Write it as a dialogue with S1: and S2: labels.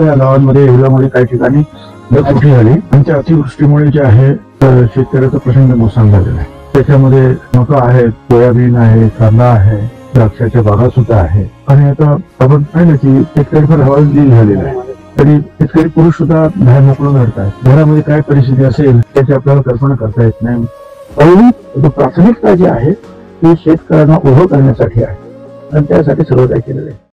S1: या गावांमध्ये येवल्यामध्ये काही ठिकाणी ढगफुटी झाली. आणि त्या अतिवृष्टीमुळे जे आहे शेतकऱ्याचं प्रचंड नुकसान झालेलं आहे. त्याच्यामध्ये मका आहे, सोयाबीन आहे, कांदा आहे, द्राक्षाच्या बागा सुद्धा आहे. आणि आता आपण पाहिलं की शेतकरी फार हवालदिल झालेला आहे. तरी शेतकरी पुरुष सुद्धा बाहेर मोकळून लढतात. घरामध्ये काय परिस्थिती असेल त्याची आपल्याला कल्पना करता येत नाही. पहिली प्राथमिकता जी आहे ती शेतकऱ्यांना उभं करण्यासाठी आहे आणि त्यासाठी सगळं काही केलेलं आहे.